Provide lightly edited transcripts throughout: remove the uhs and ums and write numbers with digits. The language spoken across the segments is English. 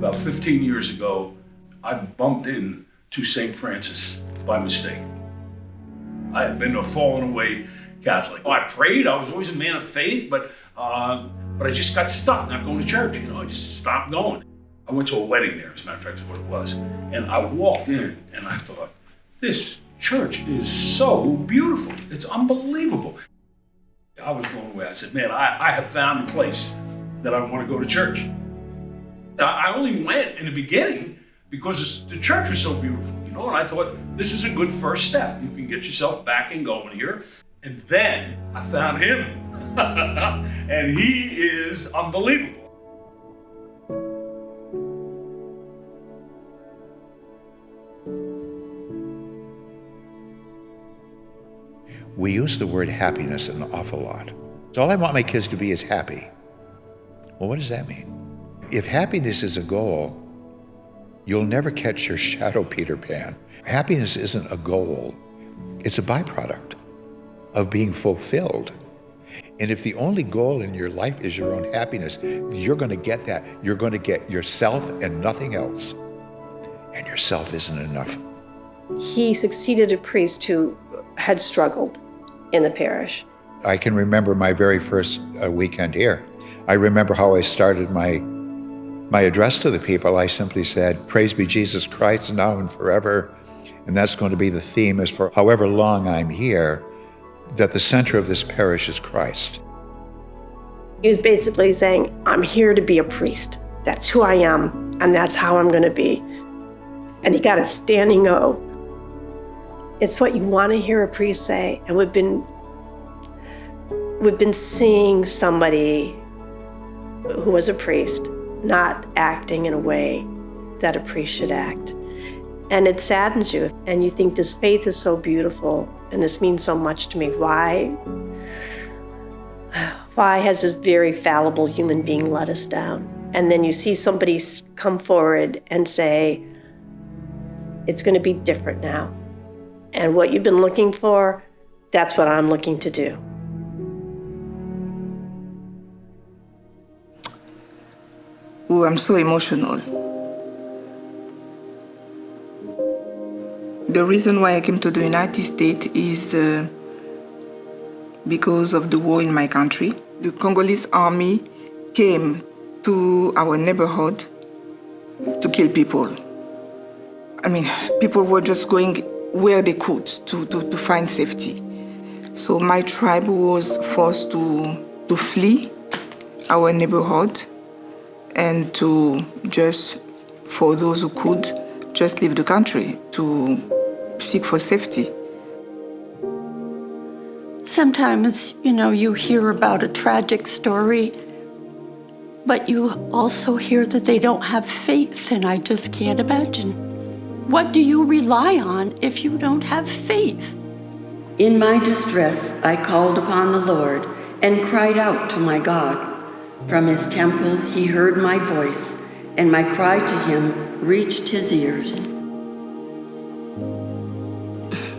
About 15 years ago, I bumped into St. Francis by mistake. I had been a fallen away Catholic. I prayed, I was always a man of faith, but I just got stuck not going to church, I just stopped going. I went to a wedding there, as a matter of fact, is what it was. And I walked in and I thought, this church is so beautiful. It's unbelievable. I was blown away. I said, man, I have found a place that I want to go to church. I only went in the beginning because the church was so beautiful, and I thought, this is a good first step. You can get yourself back and going here. And then I found him, and he is unbelievable. We use the word happiness an awful lot. So all I want my kids to be is happy. Well, what does that mean? If happiness is a goal, you'll never catch your shadow Peter Pan. Happiness isn't a goal. It's a byproduct of being fulfilled. And if the only goal in your life is your own happiness, you're going to get that. You're going to get yourself and nothing else. And yourself isn't enough. He succeeded a priest who had struggled in the parish. I can remember my very first weekend here. I remember how I started my address to the people. I simply said, praise be Jesus Christ now and forever. And that's going to be the theme as for however long I'm here, that the center of this parish is Christ. He was basically saying, I'm here to be a priest. That's who I am, and that's how I'm going to be. And he got a standing O. It's what you want to hear a priest say, and we've been seeing somebody who was a priest not acting in a way that a priest should act. And it saddens you, and you think this faith is so beautiful, and this means so much to me. Why has this very fallible human being let us down? And then you see somebody come forward and say, it's going to be different now. And what you've been looking for, that's what I'm looking to do. Oh, I'm so emotional. The reason why I came to the United States is because of the war in my country. The Congolese army came to our neighborhood to kill people. I mean, people were just going where they could to find safety. So my tribe was forced to flee our neighborhood and to just, for those who could, just leave the country to seek for safety. Sometimes, you hear about a tragic story, but you also hear that they don't have faith, and I just can't imagine. What do you rely on if you don't have faith? In my distress, I called upon the Lord and cried out to my God. From his temple, he heard my voice, and my cry to him reached his ears.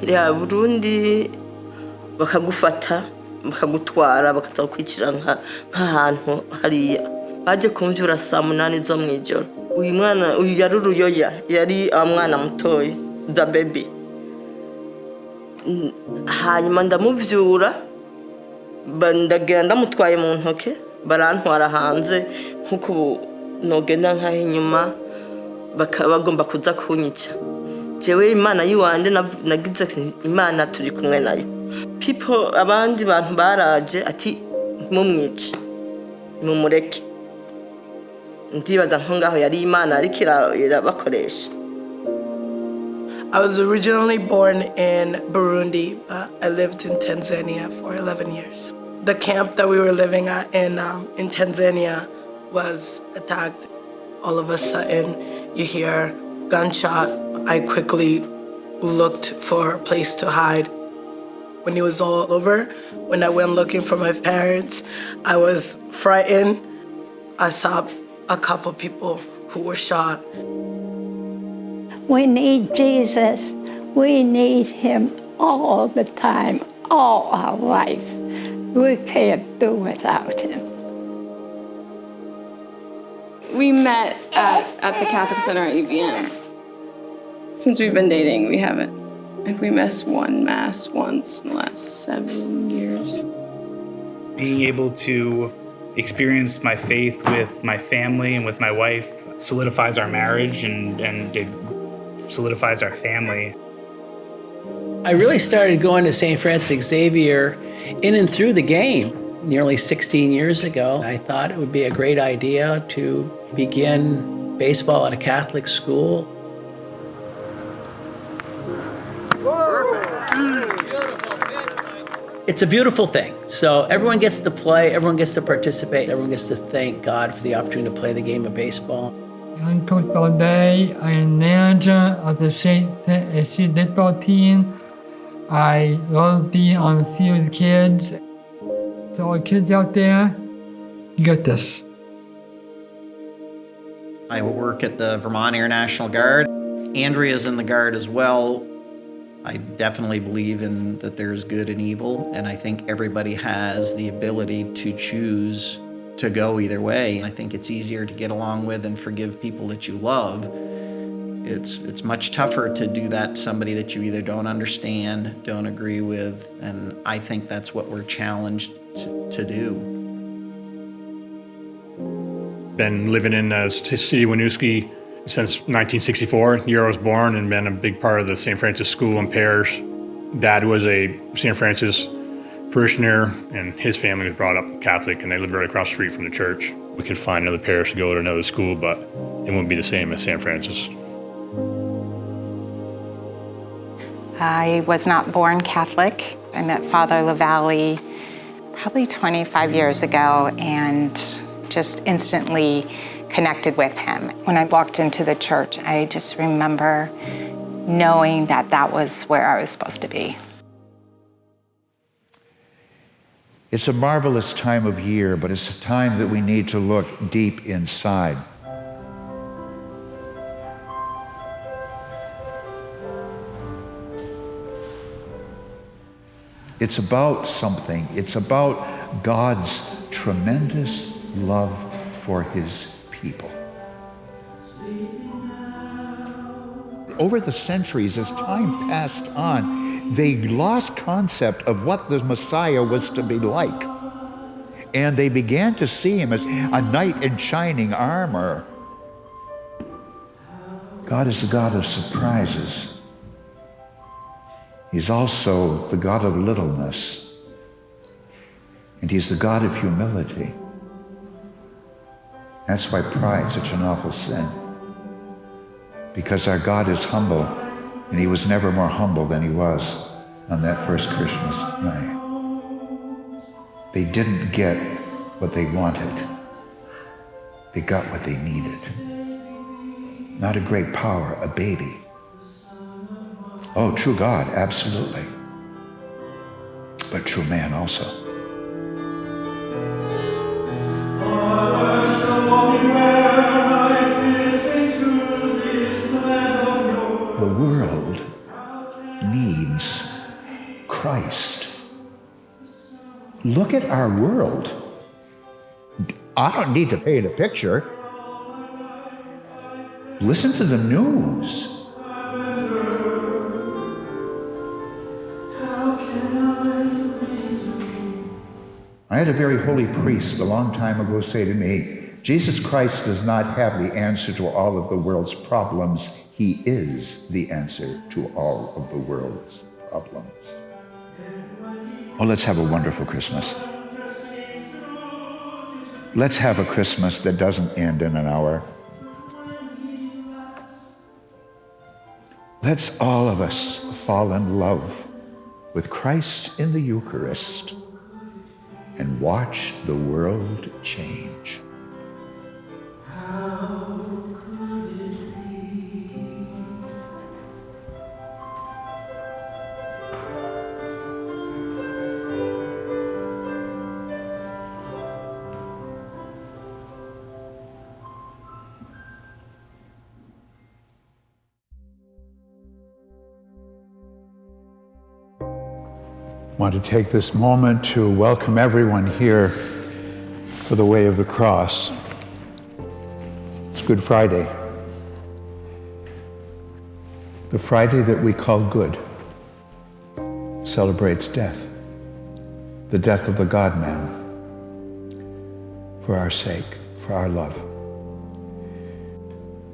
Burundi bakagufata bakagutwara bakaza kwicira nk'ahantu hariya baje kumvyura saa 8 zo mwijoro. Uyu mwana yari uruyoya, yari mwana mutoyi, the baby. Hanyuma ndamuvyura ndagira ndamutwaye mu ntoke, barantwara hanze nkuko nogenda nkaho inyuma bagomba kuza kunyica. Jewe Imana yiwande nagize Imana turi kumwe nayo. Abandi bantu baraje ati mumwice mumureke. Ndibaza nko ngaho yari Imana ariko irabakoresha. I was originally born in Burundi, but I lived in Tanzania for 11 years. The camp that we were living at in Tanzania was attacked. All of a sudden, you hear gunshot. I quickly looked for a place to hide. When it was all over, when I went looking for my parents, I was frightened. I saw a couple people who were shot. We need Jesus. We need him all the time, all our life. We can't do without him. We met at the Catholic Center at UVM. Since we've been dating, we haven't. I think we missed one Mass once in the last 7 years. Being able to experience my faith with my family and with my wife solidifies our marriage and it solidifies our family. I really started going to St. Francis Xavier in and through the game nearly 16 years ago. I thought it would be a great idea to begin baseball at a Catholic school. It's a beautiful thing. So everyone gets to play, everyone gets to participate, everyone gets to thank God for the opportunity to play the game of baseball. I'm Coach Balday. I am manager of the SC baseball team. I love being on the field with kids. To all the kids out there, you got this. I work at the Vermont Air National Guard. Andrea's in the Guard as well. I definitely believe in that there's good and evil, and I think everybody has the ability to choose to go either way. I think it's easier to get along with and forgive people that you love. It's much tougher to do that to somebody that you either don't understand, don't agree with, and I think that's what we're challenged to do. Been living in the city of Winooski since 1964, the year I was born, and been a big part of the St. Francis School and Parish. Dad was a St. Francis parishioner, and his family was brought up Catholic, and they lived right across the street from the church. We could find another parish to go to another school, but it wouldn't be the same as St. Francis. I was not born Catholic. I met Father LaValle probably 25 years ago and just instantly connected with him. When I walked into the church, I just remember knowing that that was where I was supposed to be. It's a marvelous time of year, but it's a time that we need to look deep inside. It's about something. It's about God's tremendous love for his people. Over the centuries, as time passed on, they lost concept of what the Messiah was to be like. And they began to see him as a knight in shining armor. God is the God of surprises. He's also the God of littleness. And he's the God of humility. That's why pride's such an awful sin. Because our God is humble, and he was never more humble than he was on that first Christmas night. They didn't get what they wanted. They got what they needed. Not a great power, a baby. Oh, true God, absolutely. But true man also. The world needs Christ. Look at our world. I don't need to paint a picture. Listen to the news. I had a very holy priest a long time ago say to me, Jesus Christ does not have the answer to all of the world's problems. He is the answer to all of the world's problems. Oh, let's have a wonderful Christmas. Let's have a Christmas that doesn't end in an hour. Let's all of us fall in love with Christ in the Eucharist and watch the world change. I want to take this moment to welcome everyone here for the Way of the Cross. It's Good Friday. The Friday that we call good celebrates death, the death of the God-man, for our sake, for our love.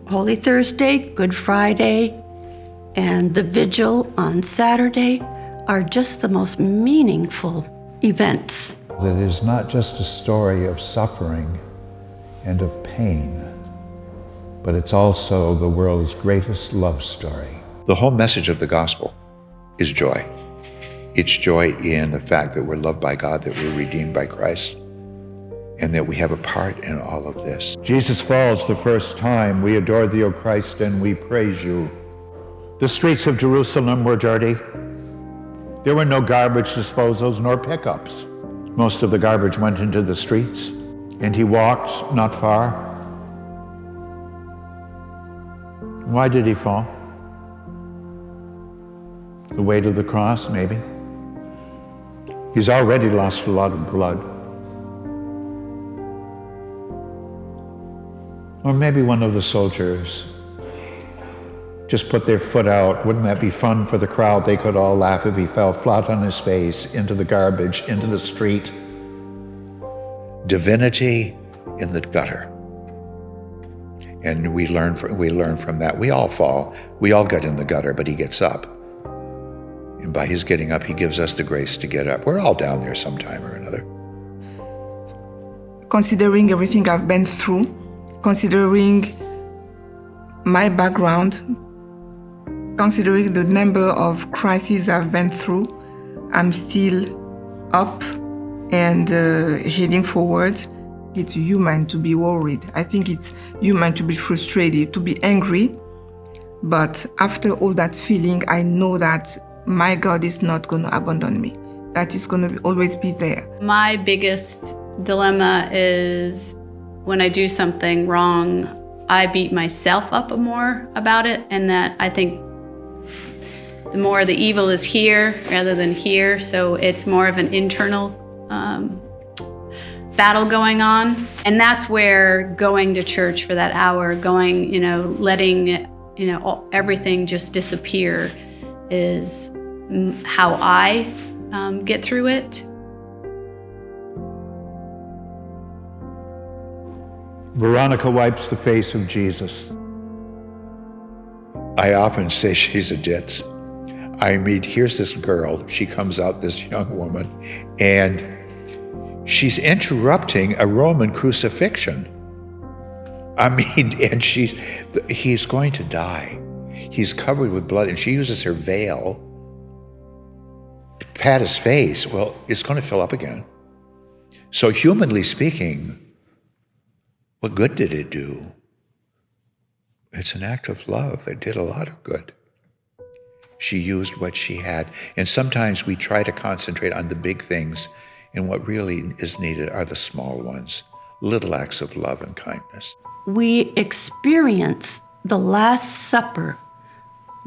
Holy Thursday, Good Friday, and the Vigil on Saturday are just the most meaningful events. That it is not just a story of suffering and of pain, but it's also the world's greatest love story. The whole message of the gospel is joy. It's joy in the fact that we're loved by God, that we're redeemed by Christ, and that we have a part in all of this. Jesus falls the first time. We adore thee, O Christ, and we praise you. The streets of Jerusalem were dirty. There were no garbage disposals nor pickups. Most of the garbage went into the streets, and he walked not far. Why did he fall? The weight of the cross, maybe. He's already lost a lot of blood. Or maybe one of the soldiers just put their foot out. Wouldn't that be fun for the crowd? They could all laugh if he fell flat on his face into the garbage, into the street. Divinity in the gutter. And we learn from that. We all fall. We all get in the gutter, but he gets up. And by his getting up, he gives us the grace to get up. We're all down there sometime or another. Considering everything I've been through, considering my background, considering the number of crises I've been through, I'm still up and heading forward. It's human to be worried. I think it's human to be frustrated, to be angry. But after all that feeling, I know that my God is not going to abandon me. That is going to always be there. My biggest dilemma is when I do something wrong, I beat myself up more about it, and that I think the more the evil is here rather than here, so it's more of an internal battle going on. And that's where going to church for that hour, going, letting, everything just disappear is how I get through it. Veronica wipes the face of Jesus. I often say she's a ditz. I mean, here's this girl, she comes out, this young woman, and she's interrupting a Roman crucifixion. I mean, and he's going to die. He's covered with blood, and she uses her veil to pat his face. Well, it's going to fill up again. So humanly speaking, what good did it do? It's an act of love. It did a lot of good. She used what she had. And sometimes we try to concentrate on the big things, and what really is needed are the small ones, little acts of love and kindness. We experience the Last Supper,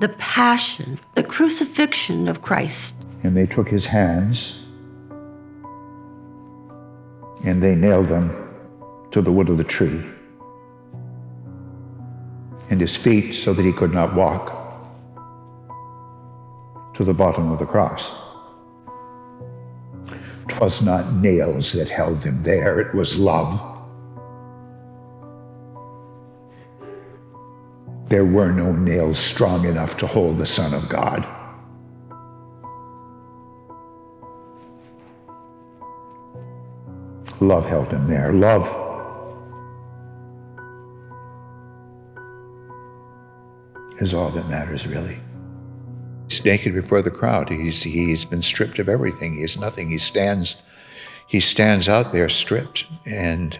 the Passion, the crucifixion of Christ. And they took his hands, and they nailed them to the wood of the tree, and his feet, so that he could not walk, to the bottom of the cross. 'Twas not nails that held him there, it was love. There were no nails strong enough to hold the Son of God. Love held him there. Love is all that matters, really. He's naked before the crowd. He's been stripped of everything. He has nothing. He stands out there stripped. And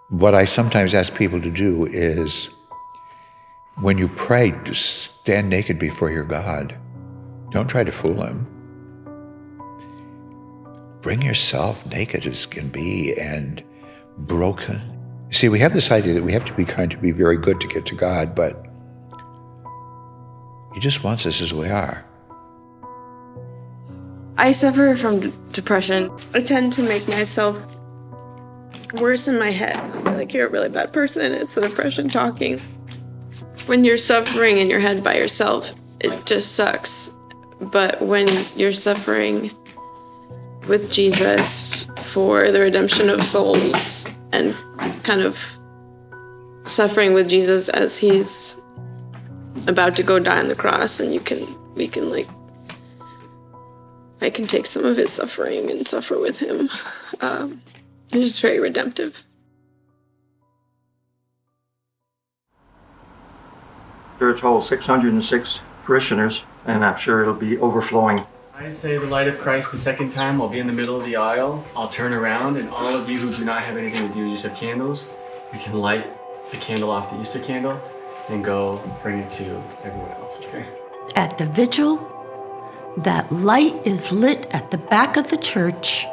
what I sometimes ask people to do is, when you pray, just stand naked before your God. Don't try to fool him. Bring yourself naked as can be and broken. See, we have this idea that we have to be kind to be very good to get to God, but he just wants us as we are. I suffer from depression. I tend to make myself worse in my head. I'll be like, you're a really bad person. It's the depression talking. When you're suffering in your head by yourself, it just sucks. But when you're suffering with Jesus for the redemption of souls and kind of suffering with Jesus as he's about to go die on the cross, and I can take some of his suffering and suffer with him. It's just very redemptive. Church holds 606 parishioners, and I'm sure it'll be overflowing. I say the light of Christ the second time. I'll be in the middle of the aisle. I'll turn around, and all of you who do not have anything to do, you just have candles, you can light the candle off the Easter candle and go bring it to everyone else, okay? At the vigil, that light is lit at the back of the church,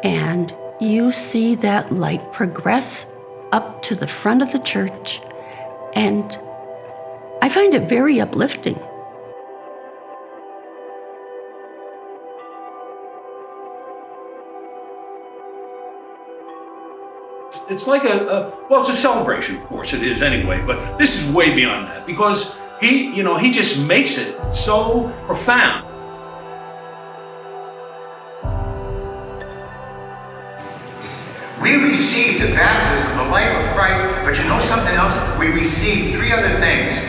and you see that light progress up to the front of the church, and I find it very uplifting. It's like well, it's a celebration, of course it is anyway, but this is way beyond that because he just makes it so profound. We receive the baptism, the life of Christ, but you know something else? We receive three other things.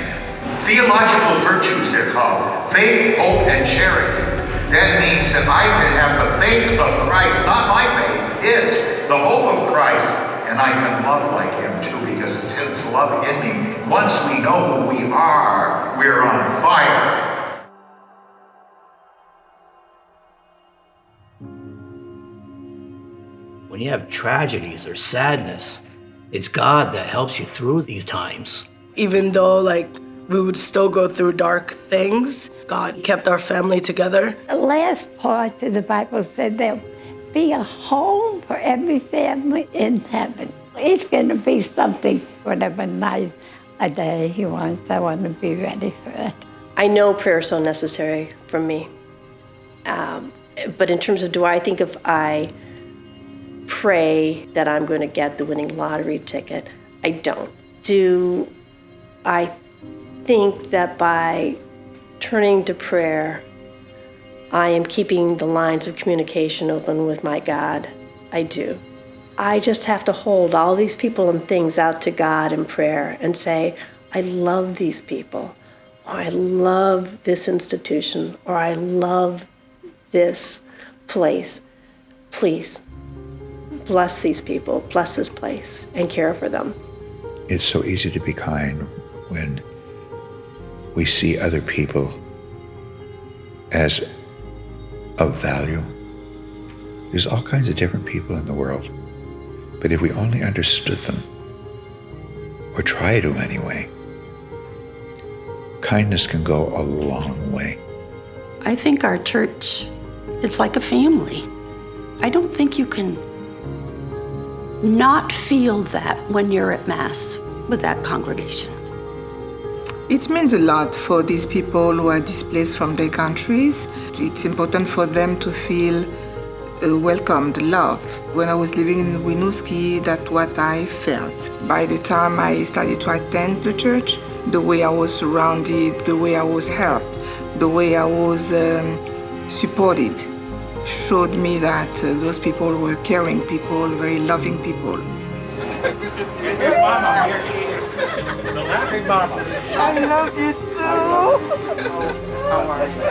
Theological virtues, they're called. Faith, hope, and charity. That means that I can have the faith of Christ, not my faith, his, the hope of Christ, and I can love like him too because it's his love in me. Once we know who we are, we're on fire. When you have tragedies or sadness, it's God that helps you through these times. Even though we would still go through dark things, God kept our family together. The last part of the Bible said there'll be a home for every family in heaven. It's going to be something, whatever night a day he wants. I want to be ready for it. I know prayer is so necessary for me. But in terms of do I think if I pray that I'm going to get the winning lottery ticket, I don't. Do I think that by turning to prayer, I am keeping the lines of communication open with my God? I do. I just have to hold all these people and things out to God in prayer and say, I love these people, or I love this institution, or I love this place. Please, bless these people, bless this place, and care for them. It's so easy to be kind when we see other people as of value. There's all kinds of different people in the world, but if we only understood them, or try to anyway, kindness can go a long way. I think our church is like a family. I don't think you can not feel that when you're at Mass with that congregation. It means a lot for these people who are displaced from their countries. It's important for them to feel welcomed, loved. When I was living in Winooski, that's what I felt. By the time I started to attend the church, the way I was surrounded, the way I was helped, the way I was supported, showed me that those people were caring people, very loving people. Here's Mama. Here she is. The laughing Mama. I love you too. How are you?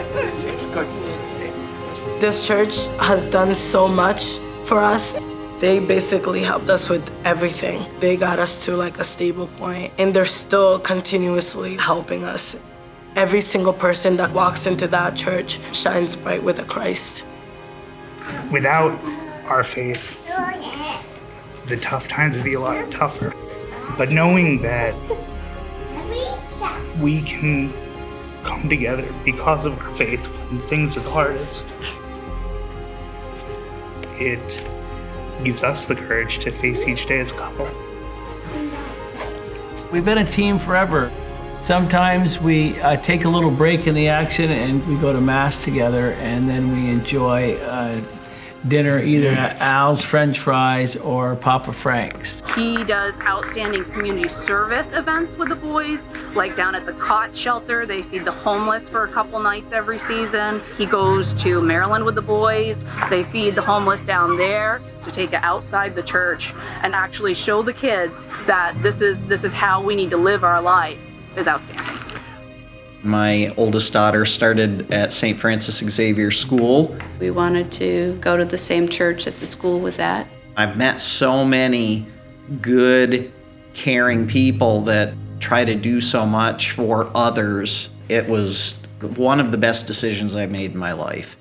It's good to see you. This church has done so much for us. They basically helped us with everything. They got us to a stable point, and they're still continuously helping us. Every single person that walks into that church shines bright with a Christ. Without our faith, the tough times would be a lot tougher. But knowing that we can come together because of our faith when things are the hardest, it gives us the courage to face each day as a couple. We've been a team forever. Sometimes we take a little break in the action and we go to Mass together, and then we enjoy dinner either at Al's French Fries or Papa Frank's. He does outstanding community service events with the boys, like down at the Cot Shelter. They feed the homeless for a couple nights every season. He goes to Maryland with the boys. They feed the homeless down there. To take it outside the church and actually show the kids that this is how we need to live our life is outstanding. My oldest daughter started at St. Francis Xavier School. We wanted to go to the same church that the school was at. I've met so many good, caring people that try to do so much for others. It was one of the best decisions I've made in my life.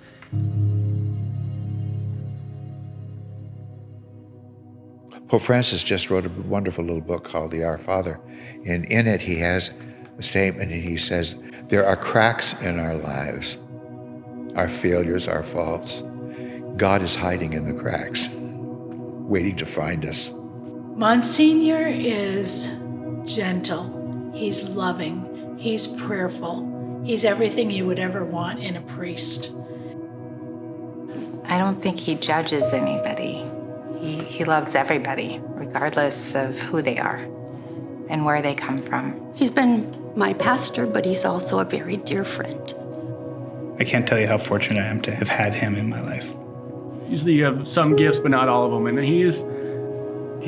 Pope Francis just wrote a wonderful little book called The Our Father, and in it he has a statement, and he says, there are cracks in our lives, our failures, our faults. God is hiding in the cracks, waiting to find us. Monsignor is gentle, he's loving, he's prayerful, he's everything you would ever want in a priest. I don't think he judges anybody. He loves everybody, regardless of who they are and where they come from. He's been my pastor, but he's also a very dear friend. I can't tell you how fortunate I am to have had him in my life. Usually you have some gifts, but not all of them. And he's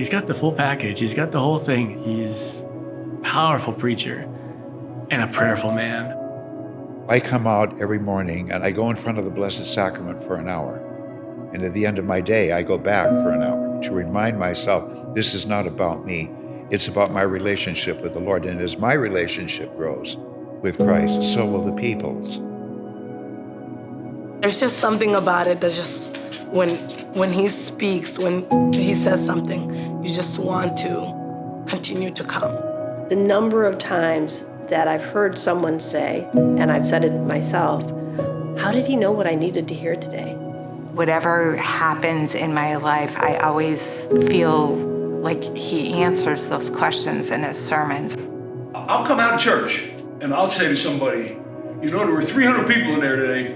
got the full package. He's got the whole thing. He's a powerful preacher and a prayerful man. I come out every morning and I go in front of the Blessed Sacrament for an hour. And at the end of my day, I go back for an hour to remind myself, this is not about me. It's about my relationship with the Lord. And as my relationship grows with Christ, so will the people's. There's just something about it that's just, when he speaks, when he says something, you just want to continue to come. The number of times that I've heard someone say, and I've said it myself, how did he know what I needed to hear today? Whatever happens in my life, I always feel like he answers those questions in his sermons. I'll come out of church and I'll say to somebody, you know, there were 300 people in there today.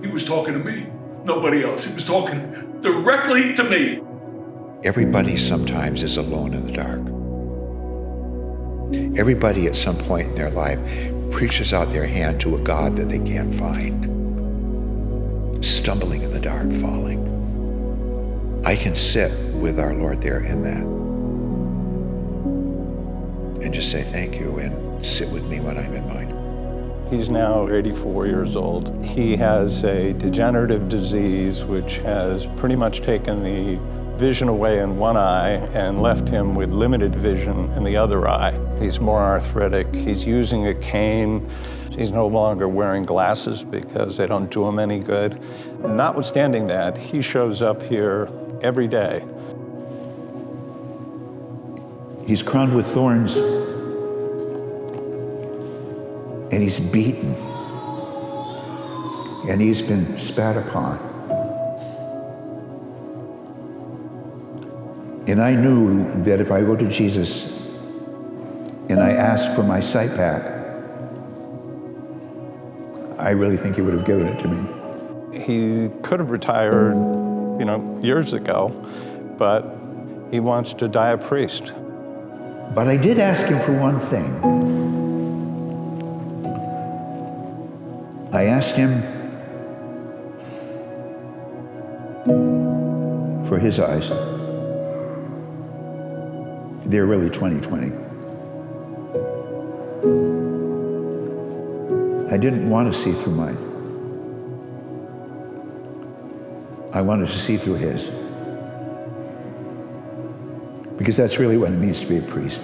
He was talking to me, nobody else. He was talking directly to me. Everybody sometimes is alone in the dark. Everybody at some point in their life reaches out their hand to a God that they can't find. Stumbling in the dark, falling. I can sit with our Lord there in that and just say thank you and sit with me when I'm in mine. He's now 84 years old. He has a degenerative disease which has pretty much taken the vision away in one eye and left him with limited vision in the other eye. He's more arthritic. He's using a cane. He's no longer wearing glasses because they don't do him any good. Notwithstanding that, he shows up here every day. He's crowned with thorns and he's beaten and he's been spat upon. And I knew that if I go to Jesus and I ask for my sight back, I really think he would have given it to me. He could have retired, years ago, but he wants to die a priest. But I did ask him for one thing. I asked him for his eyes. They're really 20/20. I didn't want to see through mine. I wanted to see through his. Because that's really what it means to be a priest.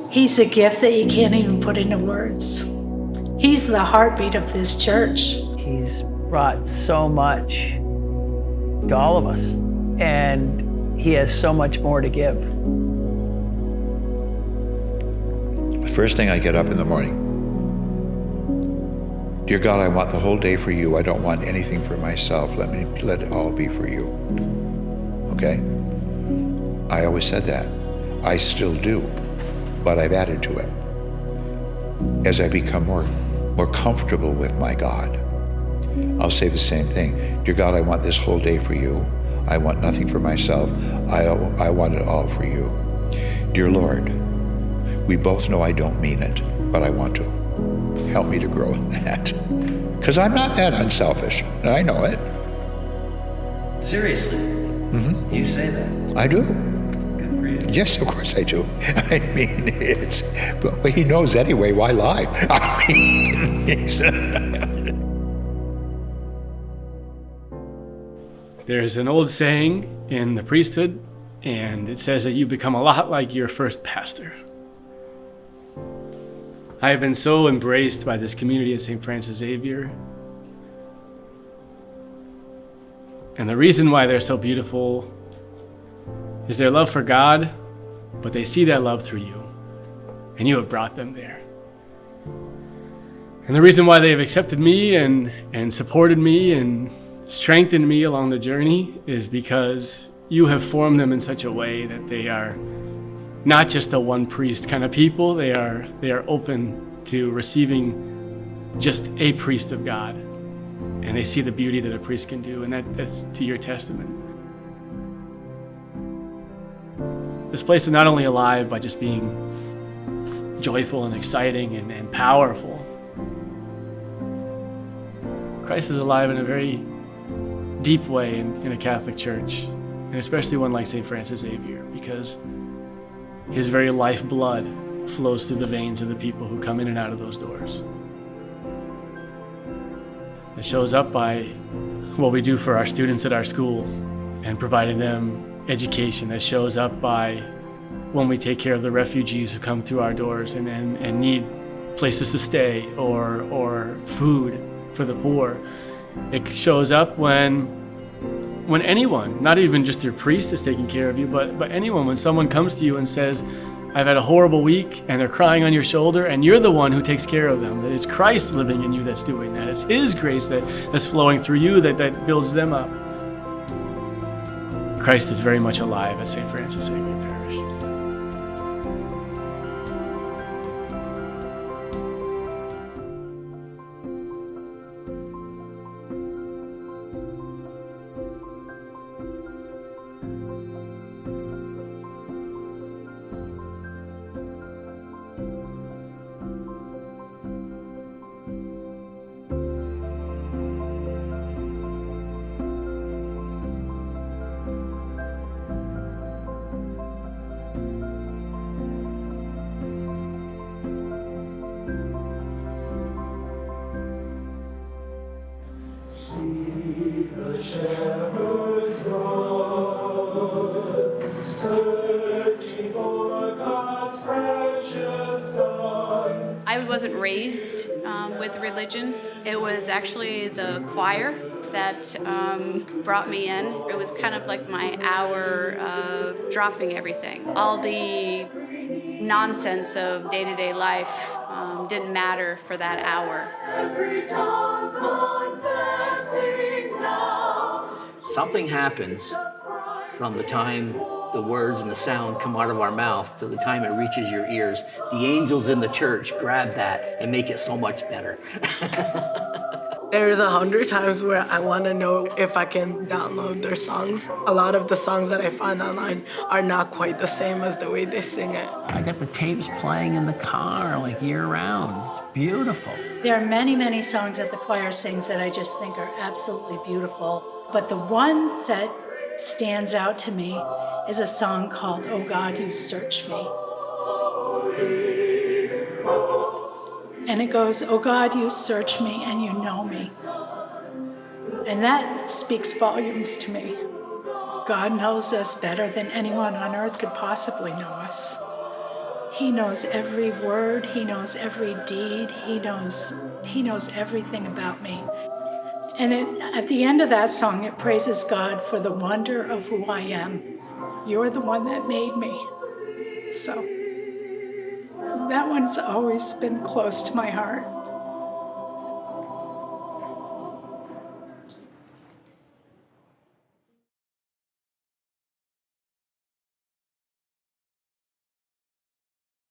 He's a gift that you can't even put into words. He's the heartbeat of this church. He's brought so much to all of us, and he has so much more to give. The first thing I get up in the morning, dear God, I want the whole day for you. I don't want anything for myself. Let it all be for you. Okay? I always said that. I still do, but I've added to it. As I become more comfortable with my God, I'll say the same thing. Dear God, I want this whole day for you. I want nothing for myself. I want it all for you. Dear Lord, we both know I don't mean it, but I want to. Help me to grow in that. Because I'm not that unselfish, and I know it. Seriously? Mm-hmm. You say that? I do. Good for you. Yes, of course I do. I mean, but he knows anyway, why lie? I mean, There's an old saying in the priesthood, and it says that you become a lot like your first pastor. I have been so embraced by this community at St. Francis Xavier. And the reason why they're so beautiful is their love for God, but they see that love through you, and you have brought them there. And the reason why they have accepted me and supported me and strengthened me along the journey is because you have formed them in such a way that they are not just a one priest kind of people. They are open to receiving just a priest of God, and they see the beauty that a priest can do, and that's to your testament. This place is not only alive by just being joyful and exciting and powerful. Christ is alive in a very deep way in a Catholic church, and especially one like St. Francis Xavier, because his very lifeblood flows through the veins of the people who come in and out of those doors. It shows up by what we do for our students at our school and providing them education. That shows up by when we take care of the refugees who come through our doors and need places to stay or food for the poor. It shows up when anyone, not even just your priest is taking care of you, but anyone, when someone comes to you and says, I've had a horrible week, and they're crying on your shoulder, and you're the one who takes care of them, that it's Christ living in you that's doing that. It's His grace that's flowing through you that builds them up. Christ is very much alive at St. Francis Xavier Parish. I wasn't raised with religion. It was actually the choir that brought me in. It was kind of like my hour of dropping everything. All the nonsense of day-to-day life didn't matter for that hour. Something happens from the time the words and the sound come out of our mouth to the time it reaches your ears. The angels in the church grab that and make it so much better. There's 100 times where I want to know if I can download their songs. A lot of the songs that I find online are not quite the same as the way they sing it. I got the tapes playing in the car like year round. It's beautiful. There are many, many songs that the choir sings that I just think are absolutely beautiful. But the one that stands out to me is a song called "Oh God, You Search Me." And it goes, "Oh God, you search me and you know me." And that speaks volumes to me. God knows us better than anyone on earth could possibly know us. He knows every word, He knows every deed, He knows everything about me. And at the end of that song, it praises God for the wonder of who I am. You're the one that made me. So that one's always been close to my heart.